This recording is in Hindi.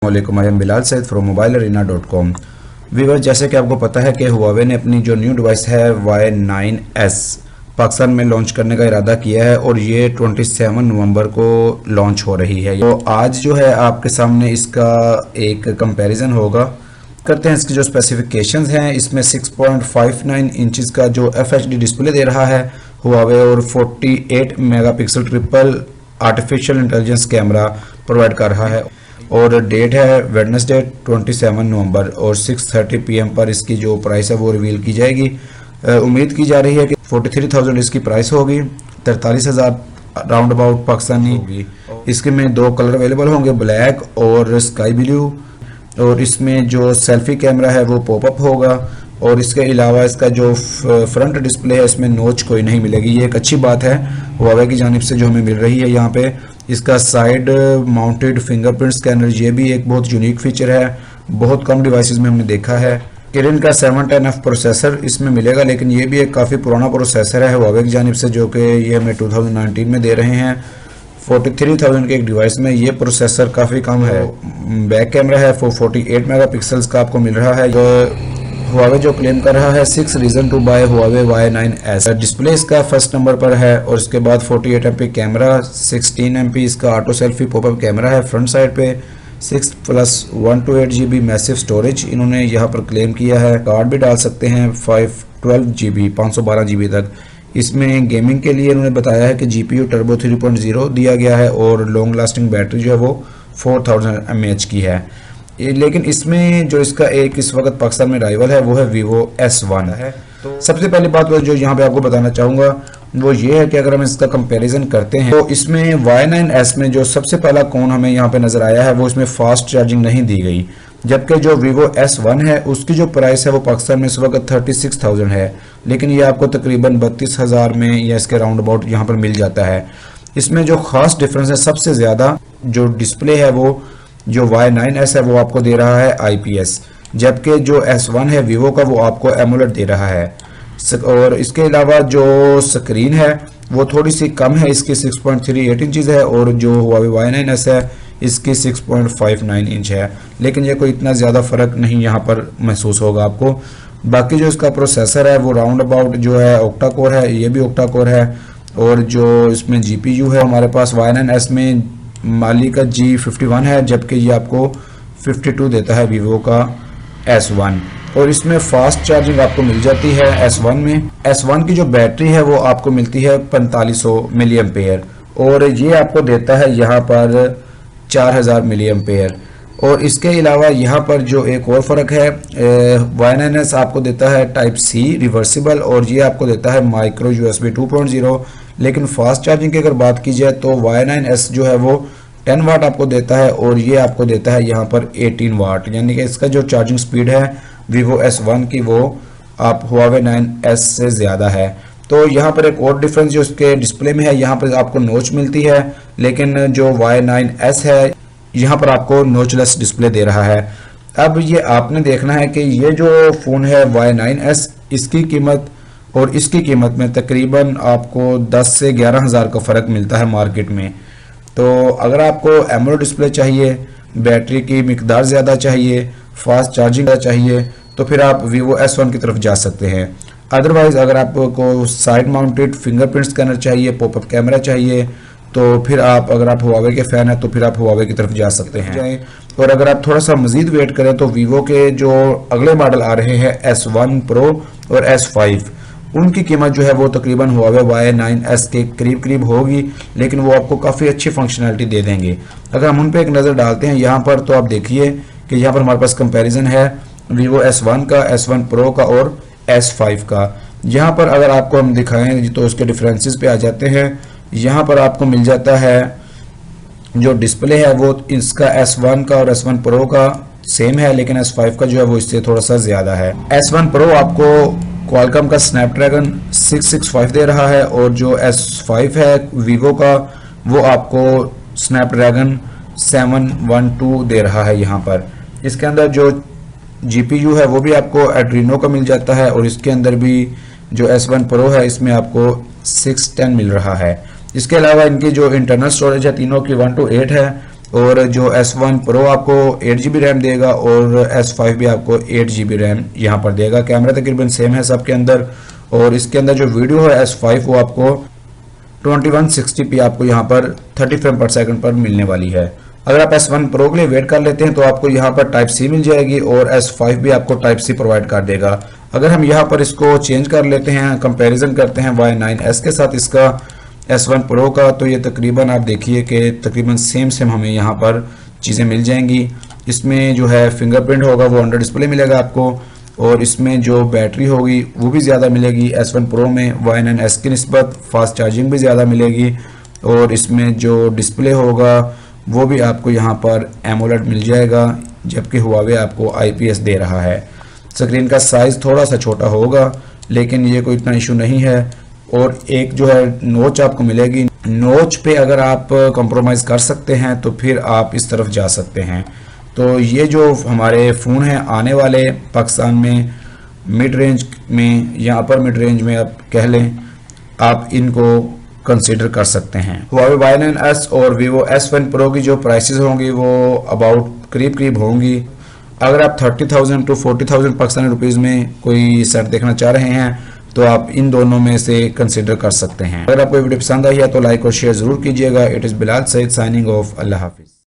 वालेकुम, I am Bilal Saeed from mobilearena.com। Viewers, जैसे कि आपको पता है कि हुआवे ने अपनी जो न्यू डिवाइस है Y9s पाकिस्तान में लॉन्च करने का इरादा किया है और ये 27 नवंबर को लॉन्च हो रही है। तो आज जो है आपके सामने इसका एक कंपैरिजन होगा। करते हैं इसकी जो स्पेसिफिकेशंस हैं। इसमें 6.59 इंचेस का जो FHD डिस्प्ले दे रहा है हुआवे और 48 megapixel triple artificial intelligence camera provide कर रहा है और डेट है वेडनेसडे 27 नवंबर और 6:30 PM पर इसकी जो प्राइस है वो रिवील की जाएगी। उम्मीद की जा रही है कि 43,000 इसकी प्राइस होगी, 43,000 राउंड अबाउट पाकिस्तानी होगी। इसके में दो कलर अवेलेबल होंगे, ब्लैक और स्काई ब्लू। और इसमें जो सेल्फी कैमरा है वो पॉपअप होगा और इसके अलावा इसका जो फ्रंट डिस्प्ले है इसमें नोच कोई नहीं मिलेगी। ये एक अच्छी बात है हुआवे की जानिब से जो हमें मिल रही है। यहाँ पे इसका साइड माउंटेड फिंगरप्रिंट स्कैनर, ये भी एक बहुत यूनिक फीचर है, बहुत कम डिवाइसेस में हमने देखा है। किरिन का 710F प्रोसेसर इसमें मिलेगा, लेकिन ये भी एक काफ़ी पुराना प्रोसेसर है हुआवे की जानिब से, जो कि ये हमें 2019 में दे रहे हैं। 43,000 के एक डिवाइस में ये प्रोसेसर काफ़ी कम है। बैक कैमरा है 48 मेगापिक्सल्स का आपको मिल रहा है। हुआवे जो क्लेम कर रहा है 6 reason to buy Huawei Y9s। Display इसका फर्स्ट नंबर पर है और इसके बाद 48 MP कैमरा, 16 MP इसका ऑटो सेल्फी पॉपअप कैमरा है फ्रंट साइड पे, 6+128 GB मैसिव स्टोरेज इन्होंने यहाँ पर क्लेम किया है। कार्ड भी डाल सकते हैं 512 GB 512 GB तक। इसमें गेमिंग के लिए इन्होंने बताया है कि GPU टर्बो 3.0 दिया गया है और लॉन्ग लास्टिंग बैटरी जो है वो 4000 mAh की है। लेकिन इसमें जो इसका एक इस वक्त पाकिस्तान में राइवल है वो है Vivo S1 है। तो सबसे पहली बात जो यहाँ पे आपको बताना चाहूँगा वो ये है कि अगर हम इसका कंपैरिजन करते हैं तो इसमें Y9s में जो सबसे पहला कौन हमें यहाँ पे नज़र आया है वो इसमें फास्ट चार्जिंग नहीं दी गई, जबकि जो Vivo S1 है उसकी जो प्राइस है वो पाकिस्तान में इस वक्त 36,000 है, लेकिन ये आपको तकरीबन 32,000 में या इसके राउंड अबाउट यहाँ पर मिल जाता है। इसमें जो खास डिफरेंस है, सबसे ज़्यादा जो डिस्प्ले है वो जो Y9s है वो आपको दे रहा है IPS, जबकि जो S1 है Vivo का वो आपको एमोलेड दे रहा है। और इसके अलावा जो स्क्रीन है वो थोड़ी सी कम है, इसकी 6.38 इंचेस है और जो Huawei Y9s है इसकी 6.59 इंच है, लेकिन ये कोई इतना ज़्यादा फ़र्क नहीं यहाँ पर महसूस होगा आपको। बाकी जो इसका प्रोसेसर है वो राउंड अबाउट जो है ऑक्टा कोर है, ये भी ऑक्टा कोर है। और जो इसमें GPU है हमारे पास Y9s में माली का G51 है, जबकि ये आपको 52 देता है Vivo का S1। और इसमें फास्ट चार्जिंग आपको मिल जाती है S1 में। S1 की जो बैटरी है वो आपको मिलती है 4500 मिली एम्पेयर और ये आपको देता है यहाँ पर 4000 मिली एम्पेयर। और इसके अलावा यहाँ पर जो एक और फ़र्क है, Y9s आपको देता है टाइप C रिवर्सिबल और ये आपको देता है माइक्रो USB 2.0। लेकिन फास्ट चार्जिंग की अगर बात की जाए तो Y9s जो है वो 10 वाट आपको देता है और ये आपको देता है यहाँ पर 18 वाट, यानी कि इसका जो चार्जिंग स्पीड है Vivo S1 की वो आप Huawei 9s से ज़्यादा है। तो यहाँ पर एक और डिफरेंस जो इसके डिस्प्ले में है, यहाँ पर आपको नोच मिलती है, लेकिन जो Y9s है यहाँ पर आपको नोचलेस डिस्प्ले दे रहा है। अब ये आपने देखना है कि ये जो फ़ोन है Y9s, इसकी कीमत और इसकी कीमत में तकरीबन आपको 10 से 11,000 का फ़र्क मिलता है मार्केट में। तो अगर आपको एमोलेड डिस्प्ले चाहिए, बैटरी की मिकदार ज़्यादा चाहिए, फास्ट चार्जिंग चाहिए, तो फिर आप Vivo S1 की तरफ जा सकते हैं। अदरवाइज़ अगर आपको साइड माउंटेड फिंगरप्रिंट स्कैनर चाहिए, पॉपअप कैमरा चाहिए, तो फिर आप अगर आप Huawei के फ़ैन हैं तो फिर आप Huawei की तरफ जा सकते हैं। और अगर आप थोड़ा सा मज़ीद वेट करें तो Vivo के जो अगले मॉडल आ रहे हैं S1 Pro और S5, उनकी कीमत जो है वो तकरीबन Huawei Y9s के करीब करीब होगी, लेकिन वो आपको काफ़ी अच्छी फंक्शनैलिटी दे देंगे। अगर हम उन पर एक नज़र डालते हैं यहाँ पर तो आप देखिए कि यहाँ पर हमारे पास कंपैरिजन है Vivo S1 का, S1 Pro का और S5 का। यहाँ पर अगर आपको हम दिखाएं तो उसके डिफरेंसेस पे आ जाते हैं। यहाँ पर आपको मिल जाता है जो डिस्प्ले है वो इसका S1 का और S1 Pro का सेम है, लेकिन S5 का जो है वो इससे थोड़ा सा ज़्यादा है। S1 Pro आपको क्वालकॉम का स्नैपड्रैगन 665 दे रहा है और जो S5 है Vivo का वो आपको स्नैपड्रैगन 712 दे रहा है यहाँ पर। इसके अंदर जो GPU है वो भी आपको एड्रीनो का मिल जाता है और इसके अंदर भी जो S1 Pro है इसमें आपको 610 मिल रहा है। इसके अलावा इनकी जो इंटरनल स्टोरेज है तीनों की 128 है और जो S1 Pro आपको 8GB रैम देगा और S5 भी आपको 8GB रैम यहाँ पर देगा। कैमरा तकरीबन सेम है सबके अंदर, और इसके अंदर जो वीडियो है S5 वो आपको 2160p आपको यहाँ पर 30 फ्रेम पर सेकंड पर मिलने वाली है। अगर आप S1 Pro के लिए वेट कर लेते हैं तो आपको यहाँ पर टाइप C मिल जाएगी और S5 भी आपको टाइप C प्रोवाइड कर देगा। अगर हम यहाँ पर इसको चेंज कर लेते हैं, कंपैरिजन करते हैं Y9s के साथ इसका S1 Pro का, तो ये तकरीबन आप देखिए कि तकरीबन सेम हमें यहाँ पर चीज़ें मिल जाएंगी। इसमें जो है फिंगरप्रिंट होगा वो अंडर डिस्प्ले मिलेगा आपको, और इसमें जो बैटरी होगी वो भी ज़्यादा मिलेगी S1 Pro में Y9s की निस्बत, फास्ट चार्जिंग भी ज़्यादा मिलेगी, और इसमें जो डिस्प्ले होगा वो भी आपको यहाँ पर एमोलेड मिल जाएगा, जबकि Huawei आपको IPS दे रहा है। स्क्रीन का साइज़ थोड़ा सा छोटा होगा लेकिन ये कोई इतना इशू नहीं है। और एक जो है नोच आपको मिलेगी, नोच पे अगर आप कंप्रोमाइज़ कर सकते हैं तो फिर आप इस तरफ जा सकते हैं। तो ये जो हमारे फ़ोन हैं आने वाले पाकिस्तान में मिड रेंज में या अपर मिड रेंज में आप कह लें, आप इनको कंसीडर कर सकते हैं। Huawei Y9s और Vivo S1 Pro की जो प्राइसेस होंगी वो अबाउट करीब होंगी। अगर आप 30,000 to 40,000 पाकिस्तानी रुपीज़ में कोई सेट देखना चाह रहे हैं तो आप इन दोनों में से कंसीडर कर सकते हैं। अगर आपको वीडियो पसंद आई है तो लाइक और शेयर ज़रूर कीजिएगा। It is Bilal Saeed signing off. अल्लाह हाफिज़।